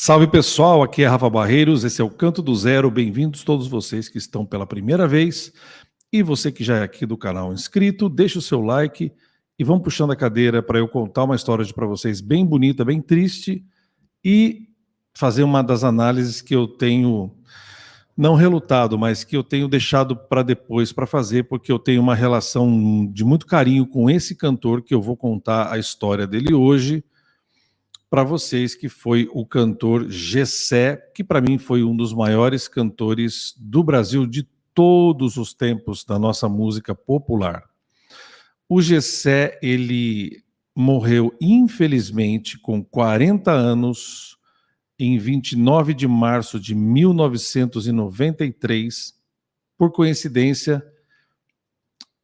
Salve pessoal, aqui é Rafa Barreiros, esse é o Canto do Zero, bem-vindos todos vocês que estão pela primeira vez e você que já é aqui do canal inscrito, deixa o seu like e vamos puxando a cadeira para eu contar uma história para vocês bem bonita, bem triste e fazer uma das análises que eu tenho, não relutado, mas que eu tenho deixado para depois para fazer, porque eu tenho uma relação de muito carinho com esse cantor que eu vou contar a história dele hoje para vocês, que foi o cantor Gessé, que para mim foi um dos maiores cantores do Brasil de todos os tempos da nossa música popular. O Gessé, ele morreu infelizmente com 40 anos em 29 de março de 1993, por coincidência,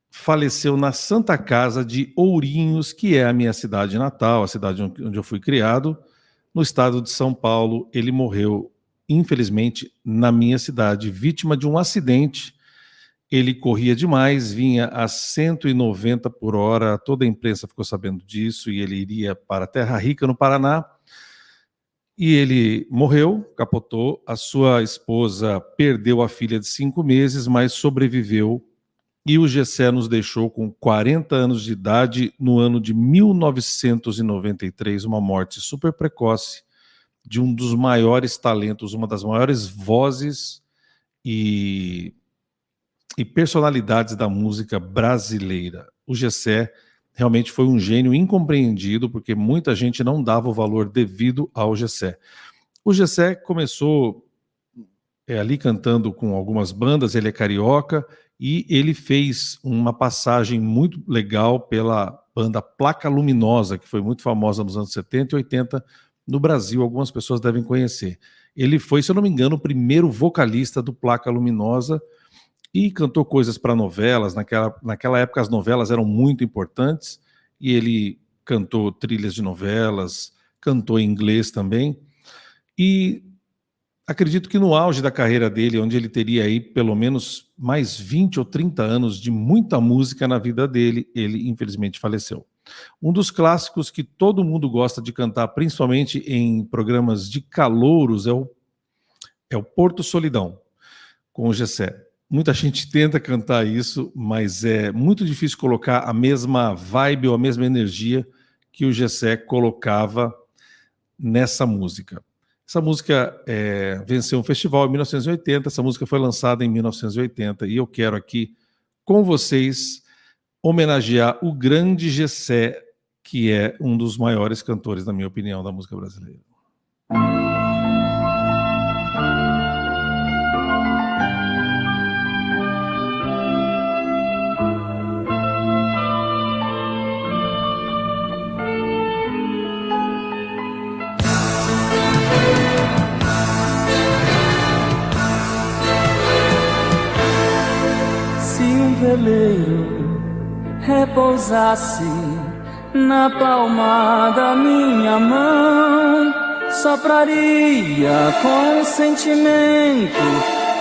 faleceu na Santa Casa de Ourinhos, que é a minha cidade natal, a cidade onde eu fui criado, no estado de São Paulo. Ele morreu, infelizmente, na minha cidade, vítima de um acidente. Ele corria demais, vinha a 190 por hora, toda a imprensa ficou sabendo disso, e ele iria para Terra Rica, no Paraná, e ele morreu, capotou. A sua esposa perdeu a filha de 5 meses, mas sobreviveu. E o Gessé nos deixou com 40 anos de idade no ano de 1993, uma morte super precoce de um dos maiores talentos, uma das maiores vozes e personalidades da música brasileira. O Gessé realmente foi um gênio incompreendido, porque muita gente não dava o valor devido ao Gessé. O Gessé começou ali cantando com algumas bandas, ele é carioca, e ele fez uma passagem muito legal pela banda Placa Luminosa, que foi muito famosa nos anos 70 e 80 no Brasil, algumas pessoas devem conhecer. Ele foi, se eu não me engano, o primeiro vocalista do Placa Luminosa e cantou coisas para novelas. Naquela época as novelas eram muito importantes e ele cantou trilhas de novelas, cantou em inglês também. E acredito que no auge da carreira dele, onde ele teria aí pelo menos mais 20 ou 30 anos de muita música na vida dele, ele infelizmente faleceu. Um dos clássicos que todo mundo gosta de cantar, principalmente em programas de calouros, é o Porto Solidão, com o Gessé. Muita gente tenta cantar isso, mas é muito difícil colocar a mesma vibe ou a mesma energia que o Gessé colocava nessa música. Essa música venceu um festival em 1980, essa música foi lançada em 1980, e eu quero aqui, com vocês, homenagear o grande Gessé, que é um dos maiores cantores, na minha opinião, da música brasileira. Veleiro repousasse na palma da minha mão, sopraria com sentimento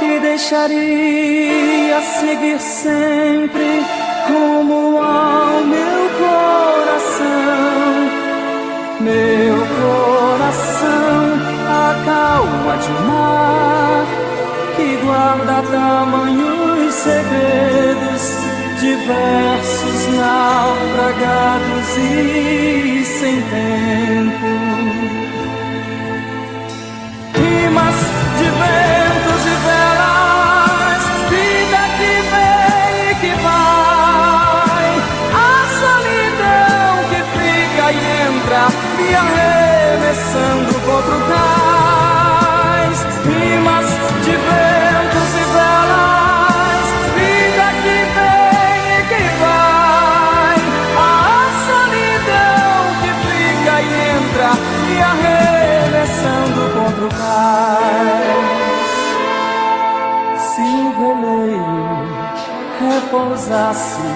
e deixaria seguir sempre rumo ao meu coração. Meu coração, a calma de um mar que guarda tamanhos segredos, diversos, naufragados e sem tempo. Rimas de ventos e velas, vida que vem e que vai, a solidão que fica e entra, me arremessando contra o cais. Rimas de ventos e velas, vida que vem e que vai, a solidão que fica e entra, me arremessando contra o cais. Se o veleiro repousasse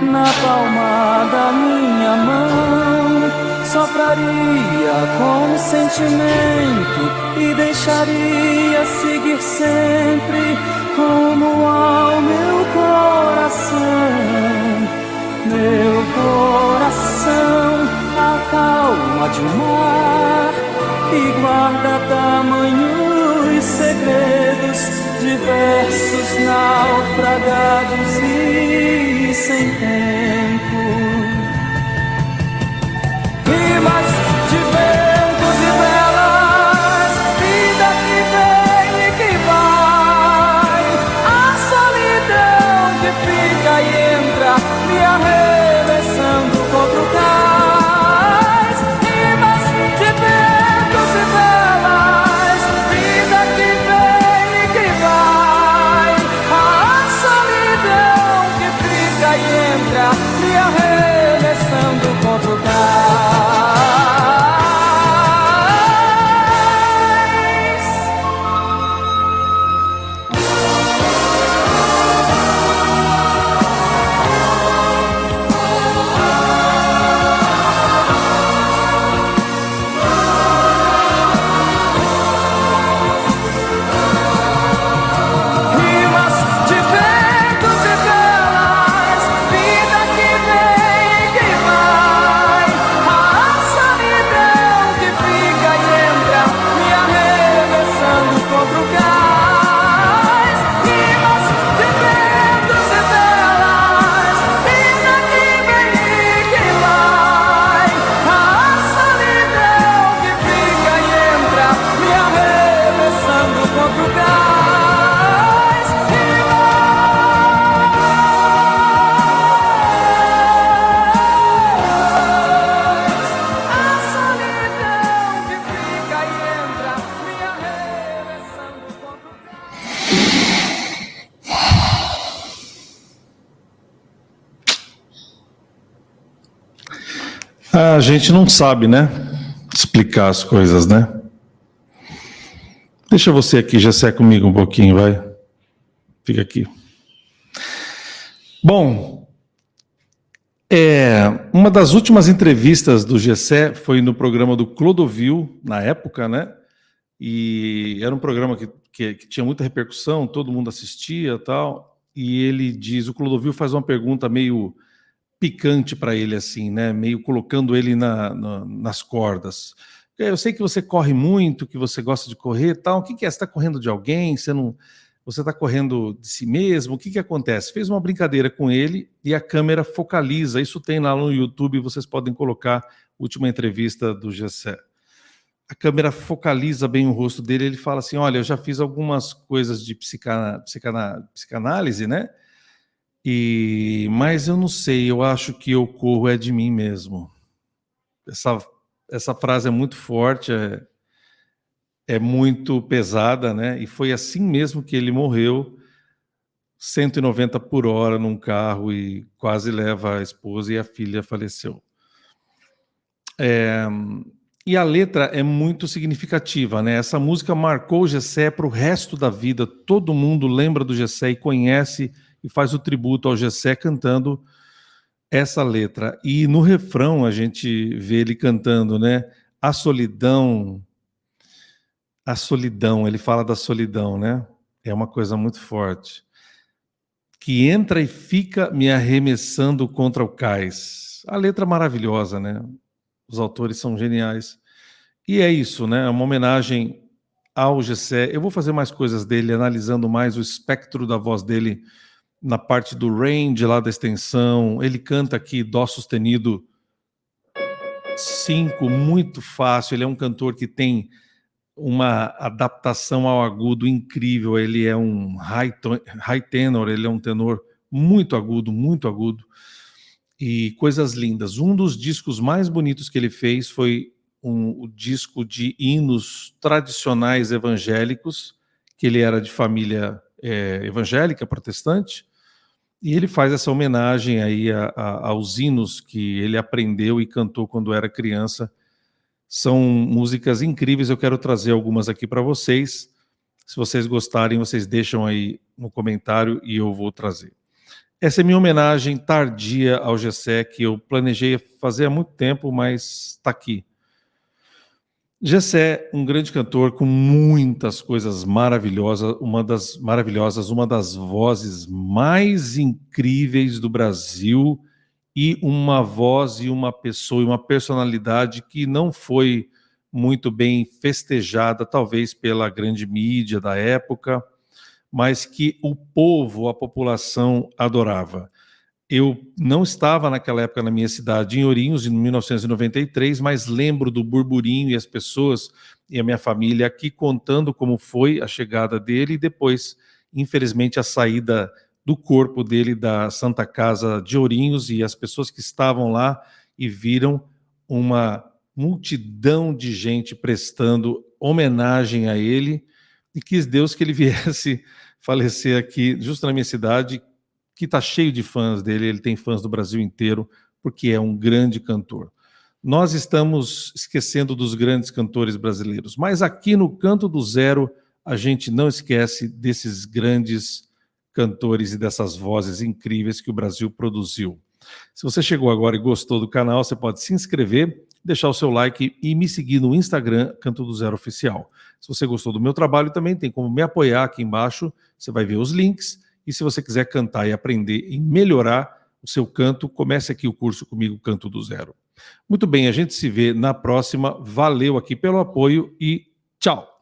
na palma da minha mão, sopraria com sentimento e deixaria seguir sempre rumo ao meu coração. Meu coração, a calma de um mar e guarda tamanhos segredos, diversos naufragados e sem tempo. Rimas de ventos e velas, vida que vem e que vai, a solidão que fica e entra, me arremessando contra o cais. Rimas de ventos e velas, vida que vem e que vai, a solidão que fica e entra, me arremessando contra o cais. Rimas de ventos e velas, vida que vem e que vai, a solidão que fica e entra, me arremessando contra o cais. Rimas de ventos e velas, vida que vem e que vai, a solidão que fica e entra, me arremessando contra o cais. A solidão que fica e entra, me arremessando contra o cais. A gente não sabe, né? Explicar as coisas, né? Deixa você aqui, Gessé, comigo um pouquinho, vai. Fica aqui. Bom, uma das últimas entrevistas do Gessé foi no programa do Clodovil, na época, né? E era um programa que tinha muita repercussão, todo mundo assistia e tal. E ele diz, o Clodovil faz uma pergunta meio picante para ele, assim, né? Meio colocando ele nas cordas. Eu sei que você corre muito, que você gosta de correr e tal. O que é? Você está correndo de alguém? Você está correndo de si mesmo? O que acontece? Fez uma brincadeira com ele e a câmera focaliza. Isso tem lá no YouTube, vocês podem colocar a última entrevista do Gessé. A câmera focaliza bem o rosto dele. Ele fala assim, olha, eu já fiz algumas coisas de psicanálise, né? Mas eu não sei, eu acho que eu corro é de mim mesmo. Essa frase é muito forte, é muito pesada, né? E foi assim mesmo que ele morreu, 190 por hora num carro e quase leva a esposa e a filha faleceu. E a letra é muito significativa, né? Essa música marcou o Gessé para o resto da vida. Todo mundo lembra do Gessé e conhece e faz o tributo ao Gessé cantando essa letra. E no refrão a gente vê ele cantando, né? A solidão, ele fala da solidão, né? É uma coisa muito forte. Que entra e fica me arremessando contra o cais. A letra maravilhosa, né? Os autores são geniais. E é isso, né? É uma homenagem ao Gessé. Eu vou fazer mais coisas dele, analisando mais o espectro da voz dele na parte do range lá da extensão. Ele canta aqui Dó sustenido 5, muito fácil. Ele é um cantor que tem uma adaptação ao agudo incrível. Ele é um high tenor, ele é um tenor muito agudo e coisas lindas. Um dos discos mais bonitos que ele fez foi o disco de hinos tradicionais evangélicos, que ele era de família evangélica, protestante, e ele faz essa homenagem aí aos hinos que ele aprendeu e cantou quando era criança. São músicas incríveis, eu quero trazer algumas aqui para vocês. Se vocês gostarem, vocês deixam aí no comentário e eu vou trazer. Essa é minha homenagem tardia ao Gessé, que eu planejei fazer há muito tempo, mas está aqui. Gessé, um grande cantor com muitas coisas maravilhosas, uma das vozes mais incríveis do Brasil, e uma voz e uma pessoa e uma personalidade que não foi muito bem festejada, talvez pela grande mídia da época, mas que o povo, a população adorava. Eu não estava naquela época na minha cidade, em Ourinhos, em 1993, mas lembro do burburinho e as pessoas e a minha família aqui contando como foi a chegada dele e depois, infelizmente, a saída do corpo dele da Santa Casa de Ourinhos, e as pessoas que estavam lá e viram uma multidão de gente prestando homenagem a ele, e quis Deus que ele viesse falecer aqui, justo na minha cidade, que está cheio de fãs dele. Ele tem fãs do Brasil inteiro, porque é um grande cantor. Nós estamos esquecendo dos grandes cantores brasileiros, mas aqui no Canto do Zero a gente não esquece desses grandes cantores e dessas vozes incríveis que o Brasil produziu. Se você chegou agora e gostou do canal, você pode se inscrever, deixar o seu like e me seguir no Instagram, Canto do Zero Oficial. Se você gostou do meu trabalho, também tem como me apoiar aqui embaixo, você vai ver os links. E se você quiser cantar e aprender e melhorar o seu canto, comece aqui o curso comigo, Canto do Zero. Muito bem, a gente se vê na próxima. Valeu aqui pelo apoio e tchau!